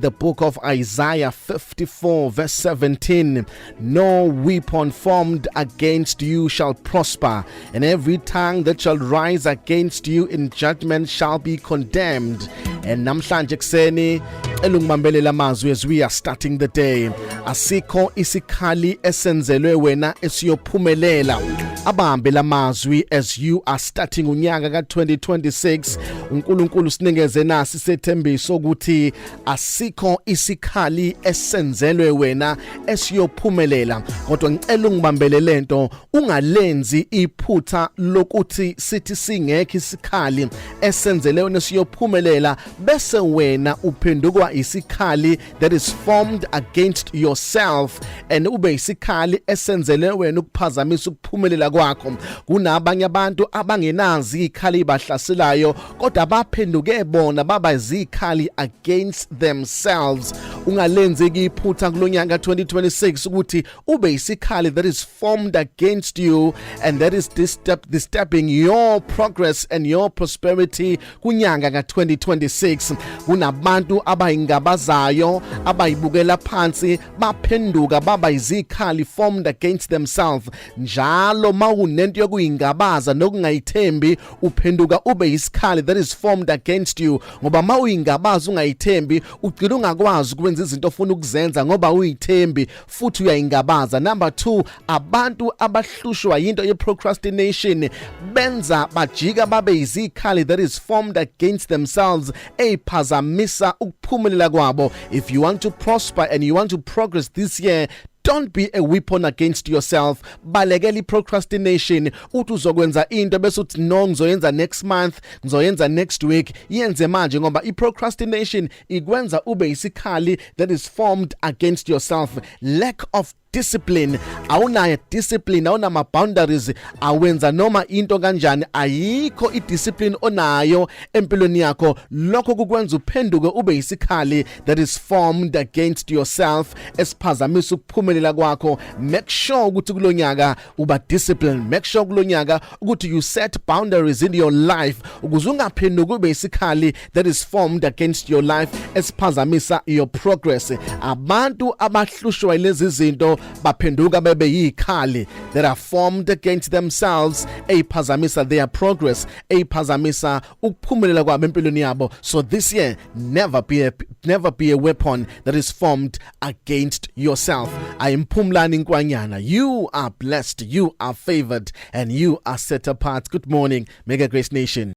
The book of Isaiah 54 verse 17, no weapon formed against you shall prosper, and every tongue that shall rise against you in judgment shall be condemned. And namhlanje kuseni elungibambelela amazwi as we are starting the day. Asikho isikhali esenzelwe wena esiyophumelela. Abambe lamazwi as you are starting unyaka ka2026. uNkulunkulu siningeze nasi sethembiso ukuthi asikho isikhali esenzelwe wena esiyophumelela. Kodwa ngicela ungibambele lento, ungalenzi iphutha lokuthi sithi singekho isikhali esenzelwe wena esiyophumelela bese wena uphendukwa isikhali that is formed against yourself, and ube isikhali esenzelwe wena ukuphazamisa ukuphumelela kwakho. Kunabanye abantu abangenazi ikhali bahlaselayo kodwa baphenduke bona baba izikhali against themselves. Ungalenzi iphutha kulonyaka 2026 ukuthi ube isikhali that is formed against you, and that is disturbing your progress and your prosperity kunyanga ka2026. Kunabantu abayingabazayo abayibukela phansi baphenduka baba izikhali formed against themselves. Njalo mawunento yokuyingabaza nokungayithembi uphenduka ube isikhali that is formed against you, ngoba mawuyingabaza ungayithembi ugcina ungakwazi ukwenza izinto ofuna ukuzenza ngoba uyithembi futhi uyayingabaza. Number 2, abantu abahlushwa yinto ye procrastination benza bajika babe izikhali that is formed against themselves ephazamisa ukuphumelela kwabo. If you want to prosper and you want to progress this year, don't be a weapon against yourself. Balekela procrastination uthi uzokwenza into bese uthi no ngizoyenza next month, ngizoyenza next week. Yenze manje ngoba procrastination ikwenza ube isikhali that is formed against yourself. Lack of discipline, awunayo discipline, awunama boundaries, awenza noma into kanjani, ayikho idiscipline onayo empilweni yakho. Lokho kukwenza uphenduke ube isikhali that is formed against yourself esiphazamisa ukuphumelela kwakho. Make sure ukuthi kulonyaka uba discipline. Make sure kulonyaka ukuthi you set boundaries in your life ukuze ungaphenduki ube isikhali that is formed against your life esiphazamisa your progress. Abantu abahlushwa lezi zinto baphenduka bebe yikhali that are formed against themselves ephazamisa their progress, ephazamisa ukuphumelela kwabo empilweni yabo. So this year, never be a weapon that is formed against yourself. I am Phumlani Nkwanyana. You are blessed, you are favored, and you are set apart. Good morning, Mega Grace Nation.